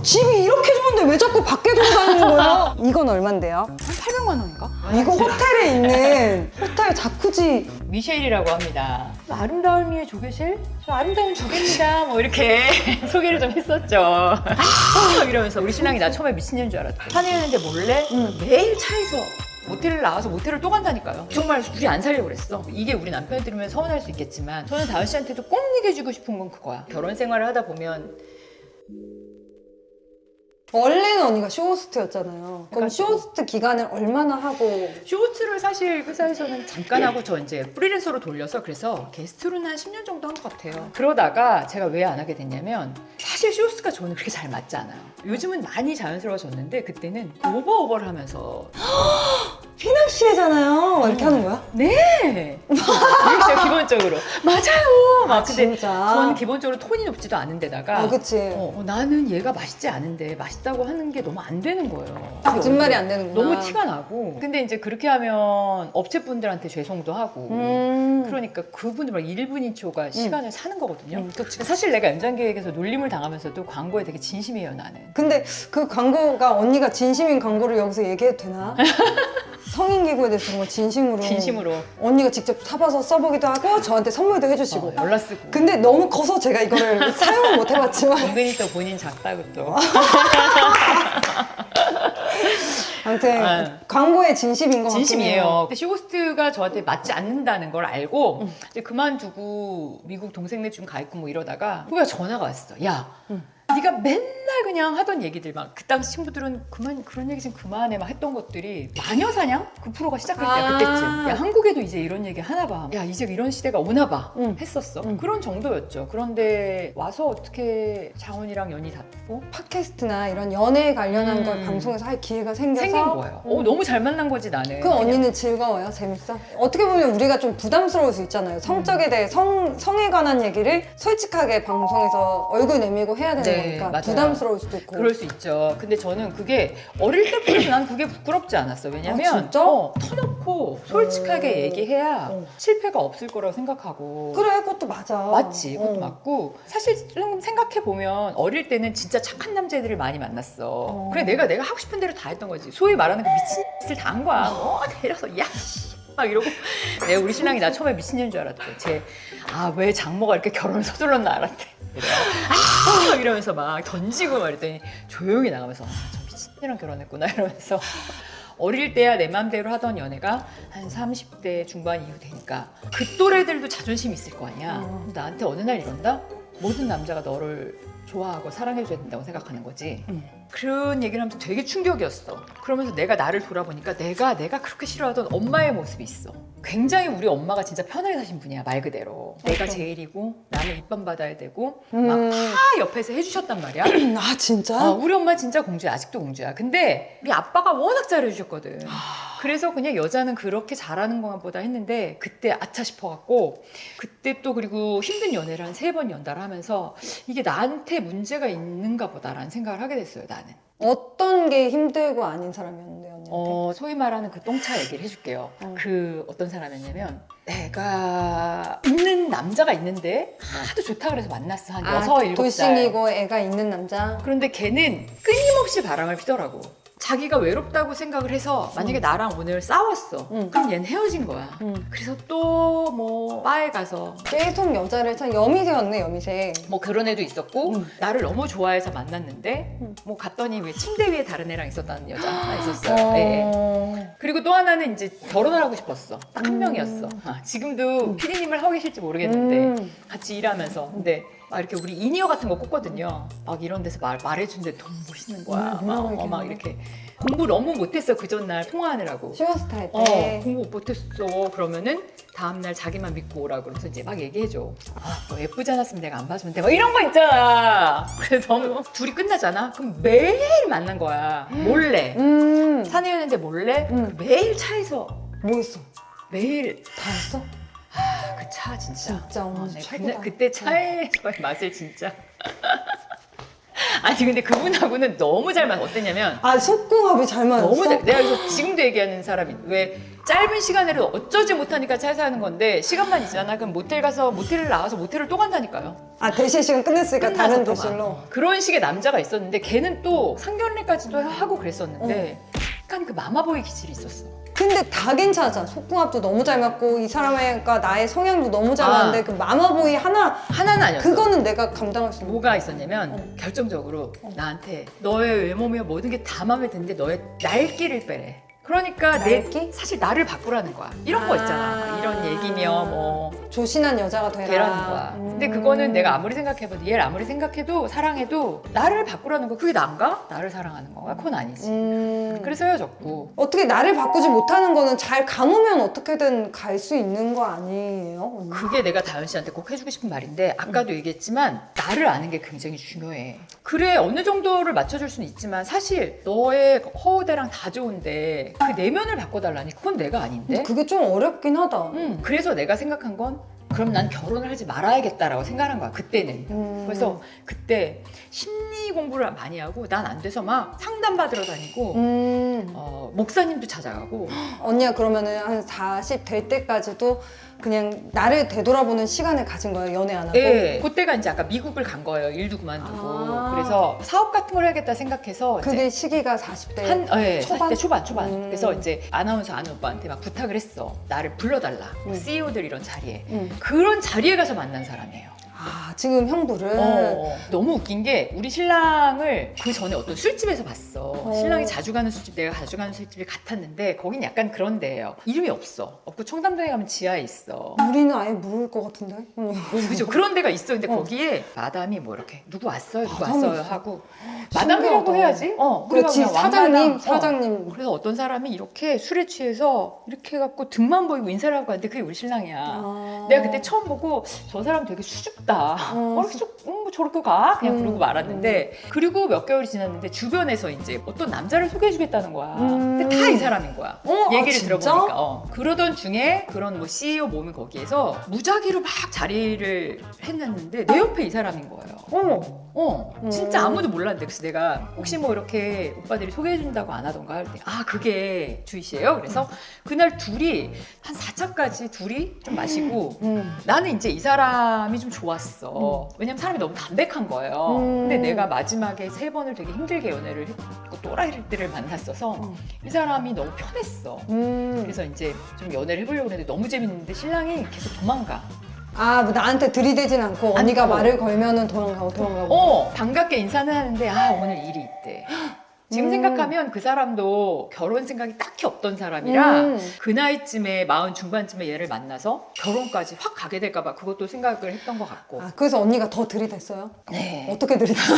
집이 이렇게 좋은데 왜 자꾸 밖에 돌아다니는 거야? 이건 얼만데요? 한 800만 원인가? 이거 호텔에 있는 호텔 자쿠지. 미셸이라고 합니다. 아름다움이의 조개실? 저 아름다운 조개입니다. 뭐 이렇게 소개를 좀 했었죠. 이러면서 우리 신랑이 나 처음에 미친년인 줄 알았대. 산에였는데 몰래 매일 차에서 모텔을 나와서 모텔을 또 간다니까요. 정말 둘이 안 살려고 그랬어. 이게 우리 남편이 들으면 서운할 수 있겠지만 저는 다은 씨한테도 꼭 얘기해주고 싶은 건 그거야. 결혼 생활을 하다 보면 원래는 언니가 쇼호스트였잖아요. 그럼 그러니까 쇼호스트 기간을 얼마나 하고? 쇼호스트를 사실 회사에서는 잠깐 하고 저 이제 프리랜서로 돌려서 그래서 게스트로는 한 10년 정도 한 것 같아요. 그러다가 제가 왜 안 하게 됐냐면 사실 쇼호스트가 저는 그렇게 잘 맞지 않아요. 요즘은 많이 자연스러워졌는데 그때는 오버를 하면서 피낭시에잖아요. 이렇게 하는 거야? 네! 이렇게 기본적으로 맞아요! 막 근데 진짜? 저는 기본적으로 톤이 높지도 않은데다가 아, 그치. 나는 얘가 맛있지 않은데 맛있다고 하는 게 너무 안 되는 거예요. 거짓말이 안 되는구나. 너무 티가 나고 근데 이제 그렇게 하면 업체분들한테 죄송도 하고 그러니까 그분들 막 1분 2초가 시간을 사는 거거든요. 그치. 사실 내가 연장기획에서 놀림을 당하면서도 광고에 되게 진심이에요 나는. 근데 그 광고가 언니가 진심인 광고를 여기서 얘기해도 되나? 성인기구에 대해서 정말 진심으로 언니가 직접 사봐서 써보기도 하고 저한테 선물도 해주시고 연락 쓰고 근데 너무 커서 제가 이거를 사용을 못 해봤지만 은근히 또 본인 작다고 또 아무튼 광고의 진심인 것 같긴 진심이에요. 해요. 근데 쇼호스트가 저한테 맞지 않는다는 걸 알고 이제 그만두고 미국 동생네 좀 가 있고 뭐 이러다가 후배가 전화가 왔어. 야, 네가 맨날 그냥 하던 얘기들 막 그 당시 친구들은 그만 그런 얘기 좀 그만해 막 했던 것들이 마녀사냥 그 프로가 시작할 때야 그때쯤. 야 한국에도 이제 이런 얘기 하나 봐. 야 이제 이런 시대가 오나 봐. 했었어. 그런 정도였죠. 그런데 와서 어떻게 장원이랑 연이 닿고 팟캐스트나 이런 연애에 관련한 걸 방송에서 할 기회가 생겨서 생긴 거예요. 너무 잘 만난 거지 나는. 그 언니는 즐거워요? 재밌어? 어떻게 보면 우리가 좀 부담스러울 수 있잖아요. 성적에 대해 성에 관한 얘기를 솔직하게 방송에서 얼굴 내밀고 해야 되는 네, 거니까 맞아요. 부담스러울 수도 있고. 그럴 수 있죠. 근데 저는 그게 어릴 때부터 난 그게 부끄럽지 않았어. 왜냐면 아, 진짜? 터놓고 솔직하게 얘기해야 실패가 없을 거라고 생각하고. 그래, 그것도 맞아. 맞지, 그것도 어. 맞고 사실 좀 생각해 보면 어릴 때는 진짜 착한 남자애들을 많이 만났어. 그래 내가 하고 싶은 대로 다 했던 거지. 소위 말하는 그 미친 짓을 다 한 거야. 내려서 야. 막 이러고 내가 우리 신랑이 나 처음에 미친년인 줄 알았대. 왜 장모가 이렇게 결혼을 서둘렀나 알았대. 막 이러면서 막 던지고 막 이랬더니 조용히 나가면서 저 미친년이랑 결혼했구나 이러면서 어릴 때야 내 맘대로 하던 연애가 한 30대 중반 이후 되니까 그 또래들도 자존심이 있을 거 아니야. 나한테 어느 날 이런다? 모든 남자가 너를 좋아하고 사랑해줘야 된다고 생각하는 거지. 그런 얘기를 하면서 되게 충격이었어. 그러면서 내가 나를 돌아보니까 내가 그렇게 싫어하던 엄마의 모습이 있어. 굉장히 우리 엄마가 진짜 편하게 사신 분이야, 말 그대로. 내가 제일이고 나는 입밤 받아야 되고 막 다 옆에서 해주셨단 말이야. 아, 진짜? 우리 엄마 진짜 공주야. 아직도 공주야. 근데 우리 아빠가 워낙 잘해주셨거든. 그래서 그냥 여자는 그렇게 잘하는 것보다 했는데 그때 아차 싶어갖고 그때 또 그리고 힘든 연애를 한 3번 연달아 하면서 이게 나한테 문제가 있는가 보다라는 생각을 하게 됐어요, 나는. 어떤 게 힘들고 아닌 사람이었는데, 언니한테? 소위 말하는 그 똥차 얘기를 해줄게요. 그 어떤 사람이었냐면 내가 있는 남자가 있는데 하도 좋다 그래서 만났어. 한 6, 7살. 돌싱이고 애가 있는 남자? 그런데 걔는 끊임없이 바람을 피더라고. 자기가 외롭다고 생각을 해서 만약에 나랑 오늘 싸웠어. 그럼 얘는 헤어진 거야. 그래서 또 뭐 바에 가서 계속 여자를 참 여미새였네, 여미새. 뭐 그런 애도 있었고 나를 너무 좋아해서 만났는데 뭐 갔더니 왜 침대 위에 다른 애랑 있었다는 여자 하나 있었어요. 네. 그리고 또 하나는 이제 결혼을 하고 싶었어. 딱 한 명이었어. 지금도 피디님을 하고 계실지 모르겠는데 같이 일하면서 근데 막 이렇게 우리 인이어 같은 거 꽂거든요. 막 이런 데서 말해주는데 너무 멋있는 거야. 막 이렇게 공부 너무 못했어 그 전날 통화하느라고. 쇼호스트 할 때. 공부 못했어. 그러면은 다음날 자기만 믿고 오라고 그러면서 이제 막 얘기해줘. 너 예쁘지 않았으면 내가 안 봐주면 돼. 막 이런 거 있잖아. 그래서 너무 둘이 끝나잖아. 그럼 매일 만난 거야. 몰래. 산에였는데 몰래 매일 차에서 뭐 했어? 매일 다 했어? 그 차 진짜. 진짜 언니 네, 최고다. 그때 차에서의 맛을 진짜. 아니 근데 그분하고는 너무 잘 맞. 어땠냐면 아, 속궁합이 잘 맞았어? 너무 잘. 내가 그래서 지금도 얘기하는 사람이 왜 짧은 시간에도 어쩌지 못하니까 잘 사는 건데 시간만 있잖아. 그럼 모텔 가서 모텔을 나와서 모텔을 또 간다니까요. 아 대실 시간 끝냈으니까 끝나서 다른 또 대실로. 가. 그런 식의 남자가 있었는데 걔는 또 상견례까지도 하고 그랬었는데 약간 그 마마보이 기질이 있었어. 근데 다 괜찮아. 속궁합도 너무 잘 맞고 이 사람과 나의 성향도 너무 잘 맞는데 그 마마보이 하나는 아니었어. 그거는 내가 감당할 수 있는. 뭐가 있었냐면 결정적으로 나한테 너의 외모며 모든 게 다 마음에 드는데 너의 날기를 빼래. 그러니까 날기? 사실 나를 바꾸라는 거야. 이런 거 있잖아. 막 이런 얘기며 뭐 조신한 여자가 되라. 되라는 거야. 근데 그거는 내가 아무리 생각해봐도 얘를 아무리 생각해도 사랑해도 나를 바꾸라는 거야. 그게 난가? 나를 사랑하는 거야? 그건 아니지. 그래서 헤어졌고. 어떻게 나를 바꾸지 못하는 거는 잘 감으면 어떻게든 갈 수 있는 거 아니에요? 언니? 그게 내가 다현 씨한테 꼭 해주고 싶은 말인데 아까도 얘기했지만 나를 아는 게 굉장히 중요해. 그래 어느 정도를 맞춰줄 수는 있지만 사실 너의 허우대랑 다 좋은데 그 내면을 바꿔달라니 그건 내가 아닌데? 그게 좀 어렵긴 하다. 그래서 내가 생각한 건 그럼 난 결혼을 하지 말아야겠다라고 생각한 거야 그때는. 그래서 그때 심리 공부를 많이 하고 난 안 돼서 막 상담 받으러 다니고 목사님도 찾아가고. 언니가 그러면은 한 40 될 때까지도 그냥 나를 되돌아보는 시간을 가진 거예요? 연애 안 하고? 네, 그때가 이제 아까 미국을 간 거예요. 일도 그만두고. 그래서 사업 같은 걸 해야겠다 생각해서 그게 시기가 40대 초반? 40대 초반. 음. 그래서 이제 아나운서 아는 오빠한테 막 부탁을 했어. 나를 불러달라. CEO들 이런 자리에. 그런 자리에 가서 만난 사람이에요. 아 지금 형부를? 너무 웃긴 게 우리 신랑을 그 전에 어떤 술집에서 봤어. 신랑이 자주 가는 술집, 내가 자주 가는 술집이 같았는데 거긴 약간 그런 데예요. 이름이 없고 청담동에 가면 지하에 있어. 우리는 아예 모를 것 같은데? 언니. 그죠? 그런 데가 있어. 근데 거기에 마담이 뭐 이렇게 누구 왔어요? 누구 마담이 왔어요? 있어? 하고 마담이라고 해야지. 그렇지 그냥 사장님 왕마담. 사장님. 그래서 어떤 사람이 이렇게 술에 취해서 이렇게 해갖고 등만 보이고 인사를 하고 왔는데 그게 우리 신랑이야. 내가 그때 처음 보고 저 사람 되게 수줍다. 이렇게 뭐 저렇게 가? 그냥 그러고 말았는데 그리고 몇 개월이 지났는데 주변에서 이제 어떤 남자를 소개해주겠다는 거야. 근데 다 이 사람인 거야. 얘기를 진짜? 들어보니까. 그러던 중에 그런 뭐 CEO 몸이 거기에서 무작위로 막 자리를 했는데 내 옆에 이 사람인 거예요. 진짜 아무도 몰랐는데 그래서 내가 혹시 뭐 이렇게 오빠들이 소개해준다고 안 하던가 할 때 아 그게 주희 씨예요? 그래서 그날 둘이 한 4차까지 둘이 좀 마시고 나는 이제 이 사람이 좀 좋았어. 왜냐면 사람이 너무 담백한 거예요. 근데 내가 마지막에 3번을 되게 힘들게 연애를 했고 또라이들을 만났어서 이 사람이 너무 편했어. 그래서 이제 좀 연애를 해보려고 했는데 너무 재밌는데 신랑이 계속 도망가. 아, 뭐 나한테 들이대진 않고 언니가 않고. 말을 걸면은 도망가고. 반갑게 인사는 하는데 아 오늘 일이 있대. 지금 생각하면 그 사람도 결혼 생각이 딱히 없던 사람이라 그 나이쯤에 40 중반쯤에 얘를 만나서 결혼까지 확 가게 될까 봐 그것도 생각을 했던 것 같고. 아, 그래서 언니가 더 들이댔어요? 네. 어떻게 들이댔어?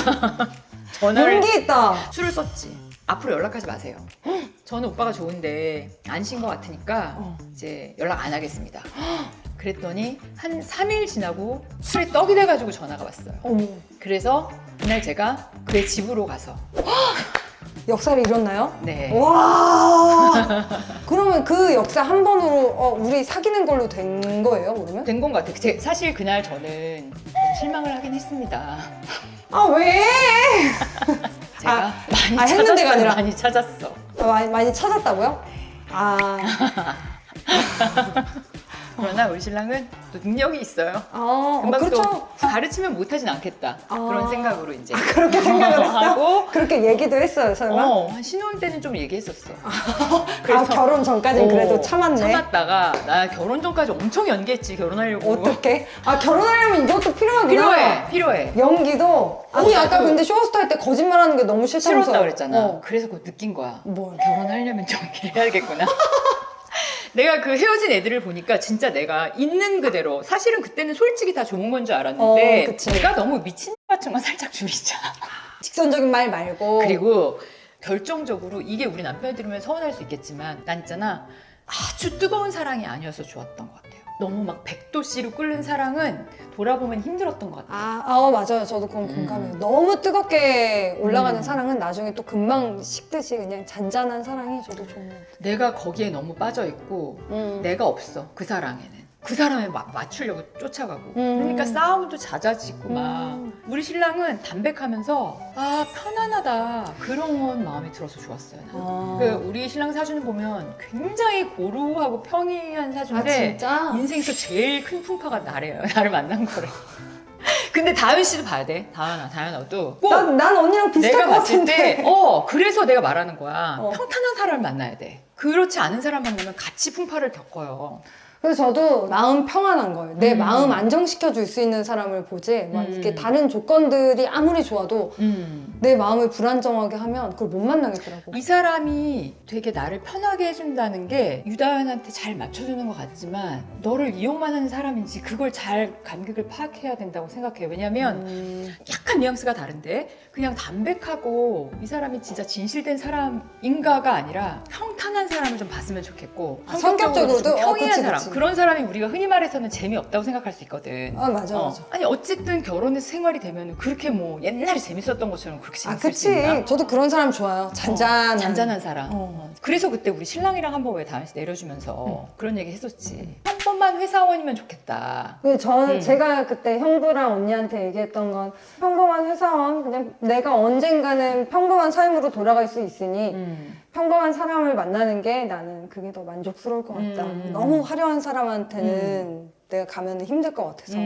전화를 용기 있다. 술을 썼지. 앞으로 연락하지 마세요. 저는 오빠가 좋은데 안신 것 같으니까 이제 연락 안 하겠습니다. 그랬더니 한 3일 지나고 술에 떡이 돼가지고 전화가 왔어요. 어머. 그래서 그날 제가 그의 집으로 가서 역사를 잃었나요? 네. 와. 그러면 그 역사 한 번으로 우리 사귀는 걸로 된 거예요, 그러면? 된 건 같아요. 사실 그날 저는 좀 실망을 하긴 했습니다. 아, 왜? 제가 많이 했는 찾았어요. 데가 아니라. 많이 찾았어. 많이 찾았다고요? 아. 그러나 우리 신랑은 또 능력이 있어요. 금방 그렇죠. 또 가르치면 못하진 않겠다. 그런 생각으로 이제 그렇게 생각을 했어요? 하고 그렇게 얘기도 했어요, 설마? 한 신혼 때는 좀 얘기했었어. 결혼 전까지는 그래도 참았네. 참았다가 나 결혼 전까지 엄청 연기했지 결혼하려고. 어떻게? 결혼하려면 이것도 필요하구나. 필요해. 연기도. 언니 아까 나도 근데 쇼호스트 할 때 거짓말하는 게 너무 싫다면서. 싫었다 그랬잖아. 그래서 그거 느낀 거야. 뭘? 결혼하려면 연기를 해야겠구나. 내가 그 헤어진 애들을 보니까 진짜 내가 있는 그대로 사실은 그때는 솔직히 다 좋은 건 줄 알았는데 그치. 내가 너무 미친 같은 건 살짝 줄이자. 직선적인 말 말고. 그리고 결정적으로 이게 우리 남편이 들으면 서운할 수 있겠지만 난 있잖아 아주 뜨거운 사랑이 아니어서 좋았던 것 같아요. 너무 막 100도씨로 끓는 사랑은 돌아보면 힘들었던 것 같아요. 맞아요. 저도 그건 공감해요. 너무 뜨겁게 올라가는 사랑은 나중에 또 금방 식듯이 그냥 잔잔한 사랑이 저도 좋은 것 같아요. 내가 거기에 너무 빠져있고 내가 없어 그 사랑에는. 그 사람에 맞추려고 쫓아가고 그러니까 싸움도 잦아지고 막 우리 신랑은 담백하면서 아 편안하다 그런 마음이 들어서 좋았어요. 그 우리 신랑 사진을 보면 굉장히 고루하고 평이한 사진인데 진짜? 인생에서 제일 큰 풍파가 나래요. 나를 만난 거래. 근데 다현 씨도 봐야 돼. 다현아도 꼭 난 언니랑 비슷할 내가 것 봤을 같은데. 때 그래서 내가 말하는 거야. 평탄한 사람을 만나야 돼. 그렇지 않은 사람 만나면 같이 풍파를 겪어요. 그래서 저도 마음 평안한 거예요. 내 마음 안정시켜 줄 수 있는 사람을 보지. 막 이게 다른 조건들이 아무리 좋아도 내 마음을 불안정하게 하면 그걸 못 만나겠더라고. 이 사람이 되게 나를 편하게 해준다는 게 유다현한테 잘 맞춰주는 것 같지만 너를 이용만 하는 사람인지 그걸 잘 간극을 파악해야 된다고 생각해요. 왜냐면 약간 뉘앙스가 다른데 그냥 담백하고 이 사람이 진짜 진실된 사람인가가 아니라 평탄한 사람을 좀 봤으면 좋겠고 성격적으로도 좀 평이한 그치, 사람 그치. 그런 사람이 우리가 흔히 말해서는 재미없다고 생각할 수 있거든. 맞아. 아니 어쨌든 결혼해서 생활이 되면 그렇게 뭐 옛날에 재밌었던 것처럼 그렇게 재밌을 수 있나? 그치. 저도 그런 사람 좋아요. 잔잔한 사람. 그래서 그때 우리 신랑이랑 한번 왜 다현 씨 내려주면서 그런 얘기 했었지. 평범한 회사원이면 좋겠다. 제가 그때 형부랑 언니한테 얘기했던 건 평범한 회사원, 그냥 내가 언젠가는 평범한 삶으로 돌아갈 수 있으니 평범한 사람을 만나는 게 나는 그게 더 만족스러울 것 같다. 너무 화려한 사람한테는 내가 가면 힘들 것 같아서.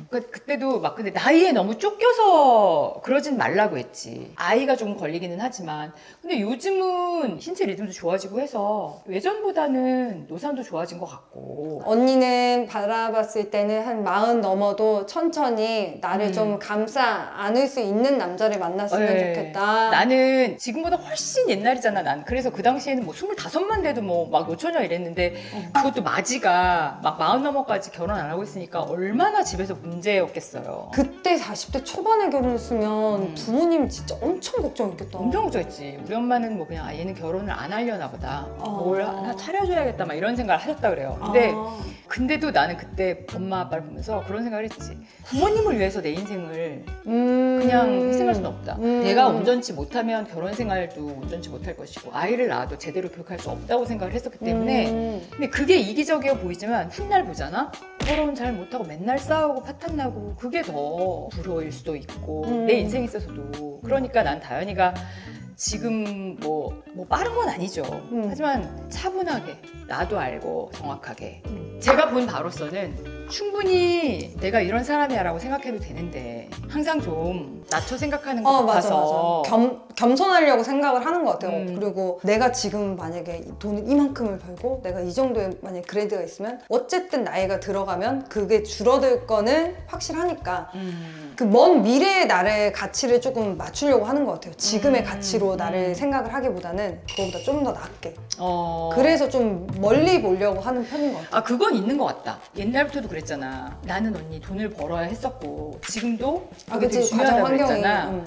그때도 막 근데 나이에 너무 쫓겨서 그러진 말라고 했지. 아이가 좀 걸리기는 하지만 근데 요즘은 신체 리듬도 좋아지고 해서 예전보다는 노산도 좋아진 것 같고. 언니는 바라봤을 때는 한 40 넘어도 천천히 나를 좀 감싸 안을 수 있는 남자를 만났으면 좋겠다. 나는 지금보다 훨씬 옛날이잖아. 난 그래서 그 당시에는 뭐 25만 돼도 뭐 막 노처녀 이랬는데 그것도 맞이가 막 40 넘어까지 결혼 안 하고 있으니까 얼마나 집에서 문제였겠어요. 그때 40대 초반에 결혼했으면 부모님 진짜 엄청 걱정했겠다. 엄청 걱정했지. 우리 엄마는 뭐 그냥 얘는 결혼을 안 하려나 보다. 뭘 하나 차려줘야겠다 막 이런 생각을 하셨다 그래요. 근데도 나는 그때 엄마 아빠를 보면서 그런 생각을 했지. 부모님을 위해서 내 인생을 그냥 희생할 수는 없다. 내가 온전치 못하면 결혼 생활도 온전치 못할 것이고 아이를 낳아도 제대로 교육할 수 없다고 생각을 했었기 때문에 근데 그게 이기적이어 보이지만 훗날 보잖아. 결혼 잘 못하고 맨날 싸우고 파탄나고 그게 더 부러울 수도 있고 내 인생에 있어서도 그러니까 난 다현이가 지금 뭐 빠른 건 아니죠. 하지만 차분하게 나도 알고 정확하게 제가 본 바로서는 충분히 내가 이런 사람이야 라고 생각해도 되는데 항상 좀 낮춰 생각하는 것 같아서 맞아. 겸손하려고 생각을 하는 것 같아요. 그리고 내가 지금 만약에 돈을 이만큼을 벌고 내가 이 정도의 만약에 그레이드가 있으면 어쨌든 나이가 들어가면 그게 줄어들 거는 확실하니까 그 먼 미래의 나의 가치를 조금 맞추려고 하는 것 같아요. 지금의 가치로 나를 생각을 하기보다는 그거보다 좀 더 낮게. 그래서 좀 멀리 보려고 하는 편인 것 같아요. 그건 있는 것 같다. 옛날부터도 그랬잖아. 나는 언니 돈을 벌어야 했었고 지금도 그게 되게 그치, 중요하다고 가정 환경이, 그랬잖아.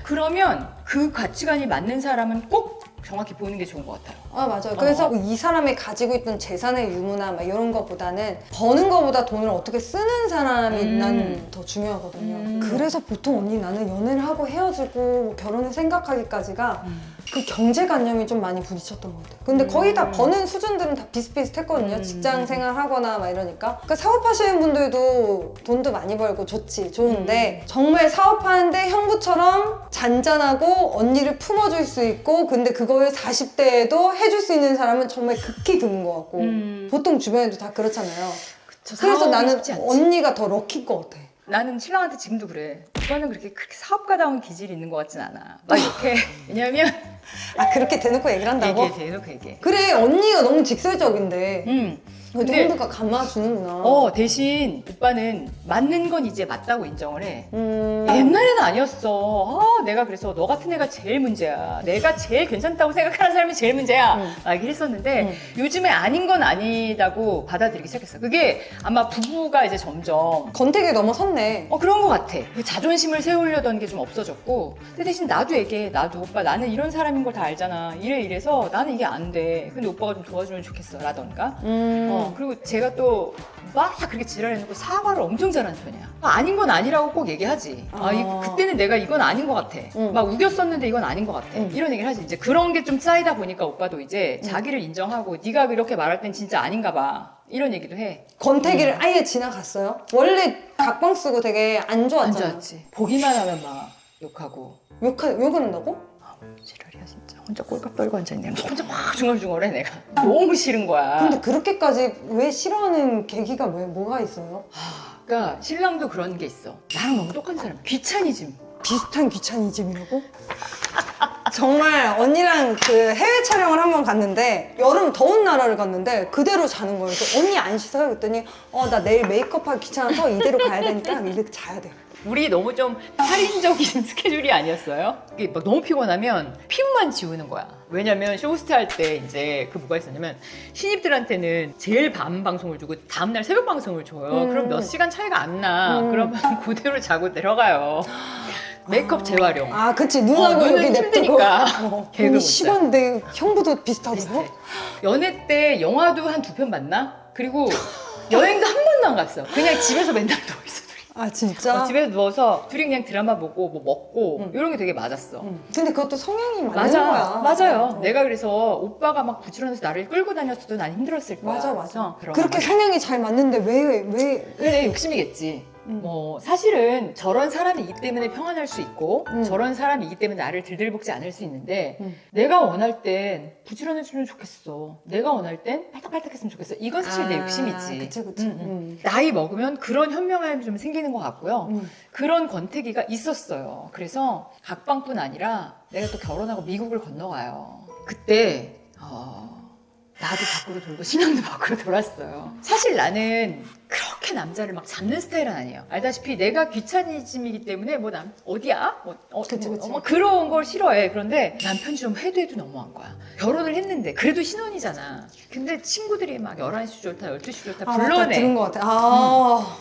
그러면 그 가치관이 맞는 사람은 꼭 정확히 보는 게 좋은 것 같아요. 맞아요. 그래서 이 사람이 가지고 있던 재산의 유무나 막 이런 것보다는 버는 것보다 돈을 어떻게 쓰는 사람이 난 더 중요하거든요. 그래서 보통 언니 나는 연애를 하고 헤어지고 결혼을 생각하기까지가 그 경제관념이 좀 많이 부딪혔던 것 같아요. 근데 거의 다 버는 수준들은 다 비슷비슷했거든요. 직장 생활하거나 막 이러니까. 그러니까 사업하시는 분들도 돈도 많이 벌고 좋은데 정말 사업하는데 형부처럼 잔잔하고 언니를 품어줄 수 있고 근데 그걸 40대에도 해줄 수 있는 사람은 정말 극히 드문 것 같고 보통 주변에도 다 그렇잖아요. 그래서 나는 언니가 더 럭키일 것 같아. 나는 신랑한테 지금도 그래. 오빠는 그렇게 사업가다운 기질이 있는 것 같진 않아. 막 이렇게. 왜냐면 그렇게 대놓고 얘기를 한다고? 대놓고 얘기해. 그래 언니가 너무 직설적인데 그래도 근데 형부가 감아주는구나. 대신 오빠는 맞는 건 이제 맞다고 인정을 해. 옛날에는 아니었어. 내가 그래서 너 같은 애가 제일 문제야. 내가 제일 괜찮다고 생각하는 사람이 제일 문제야. 막 얘기를 했었는데 요즘에 아닌 건 아니다고 받아들이기 시작했어. 그게 아마 부부가 이제 점점 건태기 넘어섰네. 그런 것 같아. 그 자존심을 세우려던 게 좀 없어졌고 근데 대신 나도 얘기해. 나도 오빠 나는 이런 사람인 걸 다 알잖아. 이래서 나는 이게 안 돼. 근데 오빠가 좀 도와주면 좋겠어 라던가. 그리고 제가 또 막 그렇게 지랄해놓고 사과를 엄청 잘하는 편이야. 아닌 건 아니라고 꼭 얘기하지. 그때는 내가 이건 아닌 것 같아. 막 우겼었는데 이건 아닌 것 같아. 이런 얘기를 하지. 이제 그런 게 좀 쌓이다 보니까 오빠도 이제 자기를 인정하고 네가 그렇게 말할 땐 진짜 아닌가 봐. 이런 얘기도 해. 권태기를 아예 지나갔어요? 원래 각방 쓰고 되게 안 안 좋았잖아. 좋았지. 보기만 하면 막 욕하고. 욕을 한다고? 지랄이야 진짜. 혼자 꼴깍 떨고 앉아있네. 혼자 막 중얼중얼해 내가. 너무 싫은 거야. 근데 그렇게까지 왜 싫어하는 계기가 뭐가 있어요? 그러니까 신랑도 그런 게 있어. 나랑 너무 똑같은 사람. 귀차니즘. 비슷한 귀차니즘이라고? 정말 언니랑 그 해외 촬영을 한번 갔는데 여름 더운 나라를 갔는데 그대로 자는 거예요. 그래서 언니 안 씻어요? 그랬더니 나 내일 메이크업하기 귀찮아서 이대로 가야 되니까 이렇게 자야 돼요. 우리 너무 좀 살인적인 스케줄이 아니었어요? 이게 막 너무 피곤하면 피부만 지우는 거야. 왜냐면 쇼호스트 할 때 이제 그 뭐가 있었냐면 신입들한테는 제일 밤 방송을 주고 다음날 새벽 방송을 줘요. 그럼 몇 시간 차이가 안 나. 그러면 그대로 자고 내려가요. 메이크업 재활용. 아, 그치. 눈하고 눈은 여기 냅두고. 힘드니까. 개그 못 자. 시간대 형부도 비슷하다고? 비슷해. 연애 때 영화도 한 2편 봤나? 그리고 여행도 한 번도 안 갔어. 그냥 집에서 맨날 누워있어. 아, 진짜? 집에서 누워서 둘이 그냥 드라마 보고 뭐 먹고 이런 게 되게 맞았어. 근데 그것도 성향이 맞는 맞아, 거야. 맞아요. 내가 그래서 오빠가 막 부지런해서 나를 끌고 다녔어도 난 힘들었을 거야. 맞아. 그래서 그런 그렇게 성향이 잘 맞는데 왜? 그래 욕심이겠지. 뭐 사실은 저런 사람이기 때문에 평안할 수 있고 저런 사람이기 때문에 나를 들들볶지 않을 수 있는데 내가 원할 땐 부지런해주면 좋겠어. 내가 원할 땐 팔딱팔딱했으면 좋겠어. 이건 사실 내 욕심이지. 그치. 나이 먹으면 그런 현명함이 좀 생기는 것 같고요. 그런 권태기가 있었어요. 그래서 각방뿐 아니라 내가 또 결혼하고 미국을 건너가요. 그때 나도 밖으로 돌고 신랑도 밖으로 돌았어요. 사실 나는 그렇게 남자를 막 잡는 스타일은 아니에요. 알다시피 내가 귀차니즘이기 때문에 뭐 어디야? 그치. 그런 걸 싫어해. 그런데 남편이 좀 해도 너무한 거야. 결혼을 했는데 그래도 신혼이잖아. 근데 친구들이 막 11시 좋다 12시 좋다 맞다. 불러내. 들은 것 같아.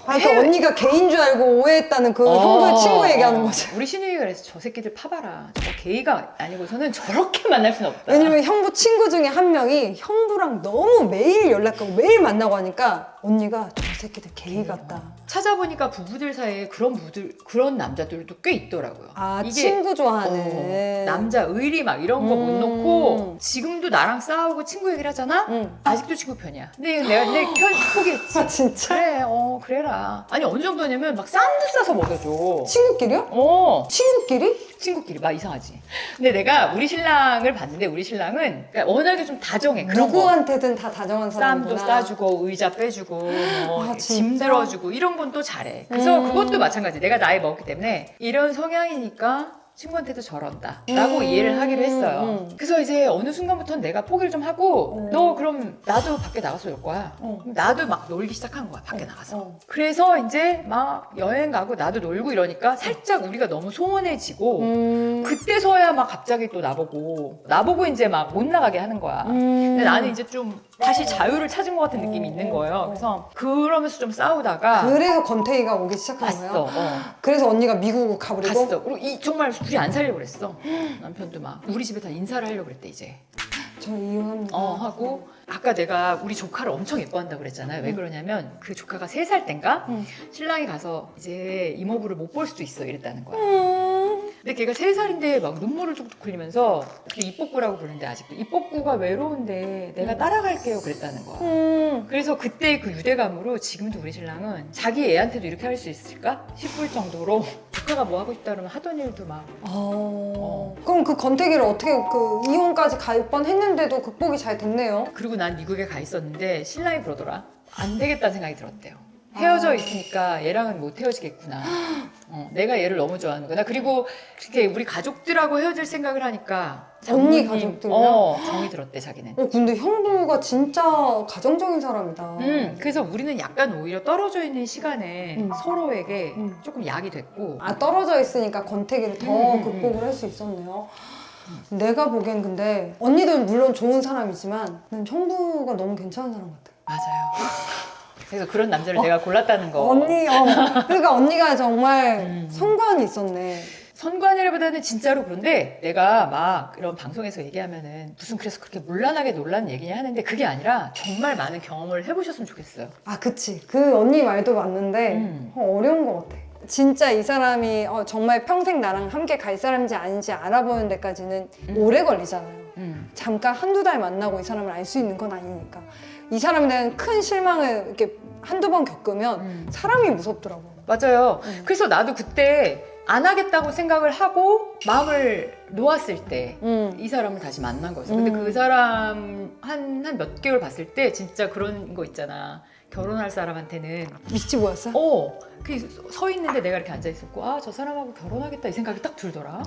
그러니까 언니가 개인 줄 알고 오해했다는 그 형부의 친구 얘기하는 거지. 우리 신우이가 그래서 저 새끼들 파봐라. 저 게이가 아니고서는 저렇게 만날 순 없다. 왜냐면 형부 친구 중에 한 명이 형부랑 너무 매일 연락하고 매일 만나고 하니까 언니가 저 새끼들 게이 같다. 찾아보니까 부부들 사이에 그런 남자들도 꽤 있더라고요. 이게 친구 좋아하는. 남자 의리 막 이런 거 못 놓고 지금도 나랑 싸우고 친구 얘기를 하잖아? 아직도 친구 편이야. 근데 내가 내 편 포기했지. 아, 진짜? 그래, 그래라. 아니 어느 정도냐면 막 쌈도 싸서 먹여줘. 친구끼리요? 친구끼리? 막 이상하지. 근데 내가 우리 신랑을 봤는데 우리 신랑은 그러니까 워낙에 좀 다정해. 그런 누구한테든 다 다정한 사람이구나. 쌈도 싸주고 의자 빼주고 뭐 진짜? 짐 들어주고 이런 건 또 잘해. 그래서 그것도 마찬가지. 내가 나이 먹기 때문에 이런 성향이니까 친구한테도 저런다 라고 이해를 하기로 했어요. 그래서 이제 어느 순간부터는 내가 포기를 좀 하고 너 그럼 나도 밖에 나가서 놀 거야. 그럼 나도 막 놀기 시작한 거야. 밖에 나가서. 그래서 이제 막 여행 가고 나도 놀고 이러니까 살짝 우리가 너무 소원해지고 그때서야 막 갑자기 또 나보고 이제 막 못 나가게 하는 거야. 근데 나는 이제 좀 다시 자유를 찾은 것 같은 느낌이 있는 거예요. 그래서 그러면서 좀 싸우다가 그래서 권태기가 오기 시작한 거예요? 그래서 언니가 미국 가버리고? 갔어. 그리고 정말 둘이 안 살려고 그랬어. 남편도 막 우리 집에 다 인사를 하려고 그랬대 이제. 저 이혼합니다. 하고 아까 내가 우리 조카를 엄청 예뻐한다고 그랬잖아요. 왜 그러냐면 그 조카가 3살 땐가 신랑이 가서 이제 이모부를 못 볼 수도 있어 이랬다는 거야. 근데 걔가 3살인데 막 눈물을 뚝뚝 흘리면서 입복구라고 부르는데 아직도 입복구가 외로운데 내가 따라갈게요 그랬다는 거야. 그래서 그때 그 유대감으로 지금도 우리 신랑은 자기 애한테도 이렇게 할 수 있을까 싶을 정도로 조카가 뭐 하고 싶다 그러면 하던 일도 막 그럼 그 권태기를 어떻게 그 이혼까지 갈 뻔했는데도 극복이 잘 됐네요. 그리고 난 미국에 가 있었는데 신랑이 그러더라. 안 되겠다는 생각이 들었대요. 헤어져 있으니까 얘랑은 못 헤어지겠구나. 내가 얘를 너무 좋아하는구나. 그리고 이렇게 우리 가족들하고 헤어질 생각을 하니까 언니 가족들이요? 정이 들었대 자기는. 근데 형부가 진짜 가정적인 사람이다. 그래서 우리는 약간 오히려 떨어져 있는 시간에 서로에게 조금 약이 됐고. 떨어져 있으니까 권태기를 더 극복을 할 수 있었네요. 내가 보기엔 근데 언니들은 물론 좋은 사람이지만 난 형부가 너무 괜찮은 사람 같아. 맞아요. 그래서 그런 남자를 내가 골랐다는 거. 그러니까 언니가 정말 선관이 있었네. 선관이라보다는 진짜로. 그런데 내가 막 이런 방송에서 얘기하면은 무슨 그래서 그렇게 문란하게 놀란 얘기냐 하는데 그게 아니라 정말 많은 경험을 해보셨으면 좋겠어요. 그치. 그 언니 말도 맞는데 어려운 것 같아. 진짜 이 사람이 정말 평생 나랑 함께 갈 사람인지 아닌지 알아보는 데까지는 오래 걸리잖아요. 잠깐 한두 달 만나고 이 사람을 알 수 있는 건 아니니까. 이 사람에 대한 큰 실망을 이렇게 한두 번 겪으면 사람이 무섭더라고. 맞아요. 그래서 나도 그때 안 하겠다고 생각을 하고 마음을 놓았을 때 이 사람을 다시 만난 거였어. 근데 그 사람 한 몇 개월 봤을 때 진짜 그런 거 있잖아. 결혼할 사람한테는 미치 보였어? 서 있는데 내가 이렇게 앉아 있었고 아, 저 사람하고 결혼하겠다 이 생각이 딱 들더라.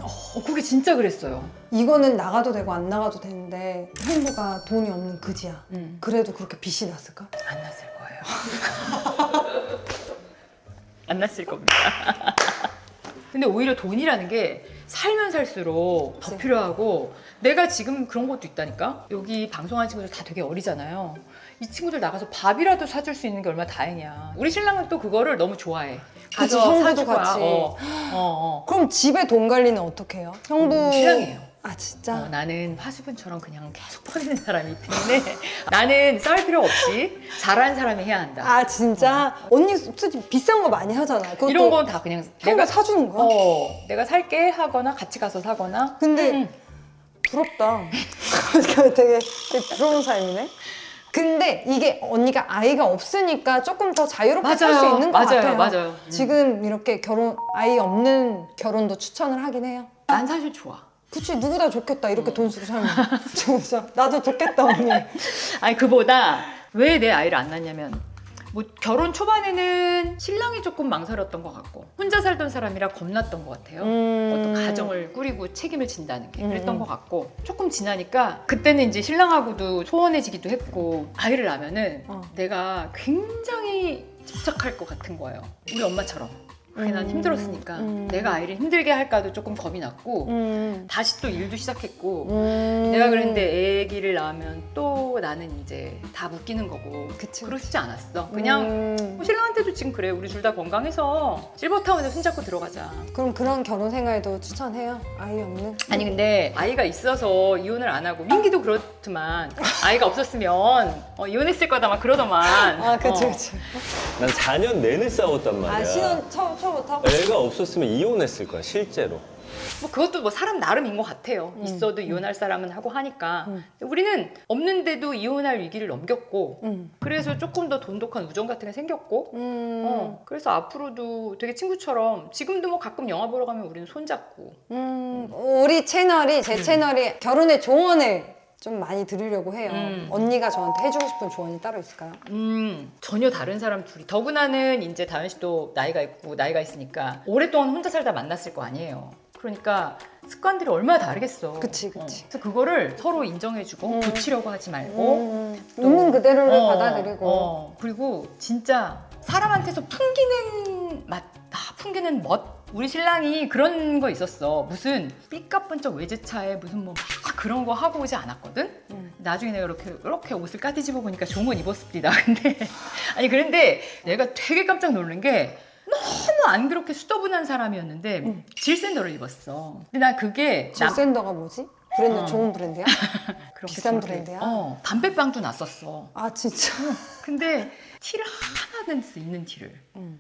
그게 진짜 그랬어요. 이거는 나가도 되고 안 나가도 되는데 형부가 돈이 없는 그지야. 그래도 그렇게 빚이 났을까? 안 났을 거예요. 안 났을 겁니다. 근데 오히려 돈이라는 게 살면 살수록 더 그치. 필요하고 내가 지금 그런 것도 있다니까. 여기 방송하는 친구들 다 되게 어리잖아요. 이 친구들 나가서 밥이라도 사줄 수 있는 게 얼마나 다행이야. 우리 신랑은 또 그거를 너무 좋아해. 그치, 가서 형부도 사주고 같이. 그럼 집에 돈 관리는 어떻게 해요? 형부 신랑이에요. 아 진짜? 나는 화수분처럼 그냥 계속 퍼지는 사람이기 때문에 나는 싸울 필요가 없이 잘하는 사람이 해야 한다. 아 진짜? 언니 솔직히 비싼 거 많이 하잖아. 그것도 이런 건 다 그냥 형부가 사주는 거야? 내가 살게 하거나 같이 가서 사거나. 근데 부럽다. 되게 부러운 삶이네. 근데 이게 언니가 아이가 없으니까 조금 더 자유롭게 살 수 있는 것 같아요. 맞아요. 지금 이렇게 아이 없는 결혼도 추천을 하긴 해요. 난 사실 좋아. 그치, 누구나 좋겠다. 이렇게 돈 쓰고 살면. 진짜 나도 좋겠다, 언니. 아니 그보다 왜 내 아이를 안 낳냐면 뭐 결혼 초반에는 신랑이 조금 망설였던 것 같고 혼자 살던 사람이라 겁났던 것 같아요. 어떤 가정을 꾸리고 책임을 진다는 게 그랬던 것 같고 조금 지나니까 그때는 이제 신랑하고도 소원해지기도 했고 아이를 낳으면은 내가 굉장히 집착할 것 같은 거예요. 우리 엄마처럼. 그게 난 힘들었으니까 내가 아이를 힘들게 할까도 조금 겁이 났고 다시 또 일도 시작했고 내가 그랬는데 애기를 낳으면 또 나는 이제 다 묶이는 거고 그치. 그러시지 않았어. 그냥 뭐 신랑한테도 지금 그래. 우리 둘 다 건강해서 실버타운에 손잡고 들어가자. 그럼 그런 결혼 생활도 추천해요? 아이 없는? 아니 근데 아이가 있어서 이혼을 안 하고 민기도 그렇지만 아이가 없었으면 이혼했을 거다 막 그러더만. 아, 그치. 난 4년 내내 싸웠단 말이야. 아, 신혼 처음부터? 애가 없었으면 이혼했을 거야, 실제로. 뭐 그것도 뭐 사람 나름인 것 같아요. 있어도 이혼할 사람은 하고 하니까. 우리는 없는데도 이혼할 위기를 넘겼고 그래서 조금 더 돈독한 우정 같은 게 생겼고 그래서 앞으로도 되게 친구처럼 지금도 뭐 가끔 영화 보러 가면 우리는 손잡고 우리 채널이, 제 채널이 결혼의 조언을 좀 많이 드리려고 해요. 언니가 저한테 해주고 싶은 조언이 따로 있을까요? 전혀 다른 사람 둘이 더구나는 이제 다현 씨도 나이가 있고 나이가 있으니까 오랫동안 혼자 살다 만났을 거 아니에요. 그러니까 습관들이 얼마나 다르겠어. 그치. 그래서 그거를 서로 인정해주고 고치려고 하지 말고 있는 그대로를 받아들이고. 그리고 진짜 사람한테서 풍기는 맛, 풍기는 멋. 우리 신랑이 그런 거 있었어. 무슨 삐까뻔쩍 외제차에 무슨 뭐 막 그런 거 하고 오지 않았거든? 나중에 내가 이렇게 옷을 까뒤집어 보니까 좋은 건 입었습니다. 근데 아니 그런데 내가 되게 깜짝 놀란 게 너무 안 그렇게 수더분한 사람이었는데 질샌더를 입었어. 근데 난 그게 질샌더가 뭐지? 브랜드 좋은 브랜드야? 그렇게 비싼 저렇게, 브랜드야? 담배빵도 났었어. 아 진짜? 근데 티를 하나는 있는 티를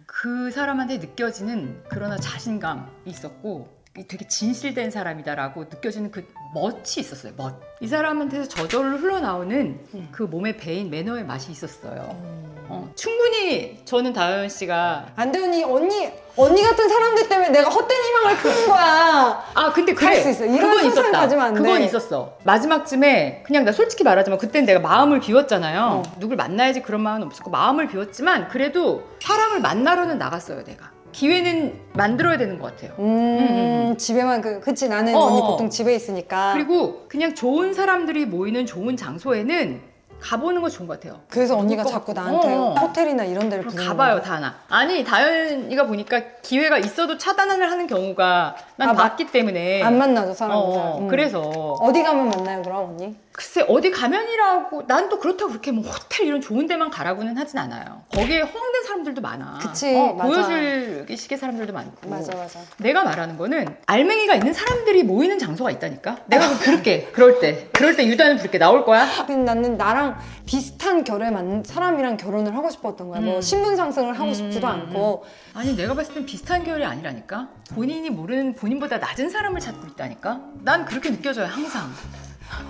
그 사람한테 느껴지는 그러나 자신감이 있었고 되게 진실된 사람이다라고 느껴지는 그 멋이 있었어요. 멋. 이 사람한테서 저절로 흘러나오는 그 몸에 배인 매너의 맛이 있었어요. 충분히 저는 다현 씨가 안 돼, 언니 같은 사람들 때문에 내가 헛된 희망을 크는 거야. 아 근데 그래 할 수 있어. 이런 그건 세상 있었다. 가지면 안 돼. 그건 있었어. 마지막쯤에 그냥 나 솔직히 말하자면 그때는 내가 마음을 비웠잖아요. 누굴 만나야지 그런 마음은 없었고 마음을 비웠지만 그래도 사람을 만나러는 나갔어요. 내가 기회는 만들어야 되는 것 같아요. 집에만 그치 나는 언니 보통 집에 있으니까. 그리고 그냥 좋은 사람들이 모이는 좋은 장소에는 가보는 거 좋은 것 같아요. 그래서 언니가 그거- 자꾸 나한테 호텔이나 이런 데를 그럼 부르는 가봐요, 거야. 다나. 아니, 다현이가 보니까 기회가 있어도 차단을 하는 경우가 난 봤기 때문에. 안 만나죠 사람들. 그래서. 어디 가면 만나요 그럼 언니? 글쎄, 어디 가면이라고, 난 또 그렇다고 그렇게 뭐 호텔 이런 좋은 데만 가라고는 하진 않아요. 거기에 허황된 사람들도 많아. 그치, 맞아. 보여줄 식의 사람들도 많고. 맞아. 내가 말하는 거는 알맹이가 있는 사람들이 모이는 장소가 있다니까? 내가 부를게. 그럴 때 유다는 부를게. 나올 거야? 근데 나는 나랑 비슷한 결에 맞는 사람이랑 결혼을 하고 싶었던 거야. 뭐 신분 상승을 하고 싶지도 않고. 아니 내가 봤을 땐 비슷한 결이 아니라니까? 본인이 모르는 본인보다 낮은 사람을 찾고 있다니까? 난 그렇게 느껴져요 항상.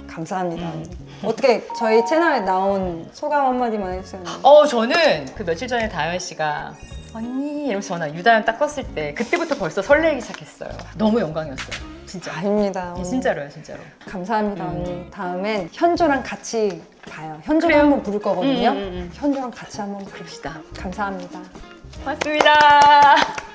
감사합니다. 언니. 어떻게 저희 채널에 나온 소감 한마디만 해주세요. 저는 그 며칠 전에 다현 씨가 언니 이러면서 전화 유다현 딱 떴을 때 그때부터 벌써 설레기 시작했어요. 너무 영광이었어요. 진짜. 아닙니다. 언니. 진짜로요, 진짜로. 감사합니다 언니. 다음엔 현조랑 같이 봐요. 현조도 그래요? 한번 부를 거거든요. 음. 현조랑 같이 한번 부릅시다. 봅시다. 감사합니다. 고맙습니다.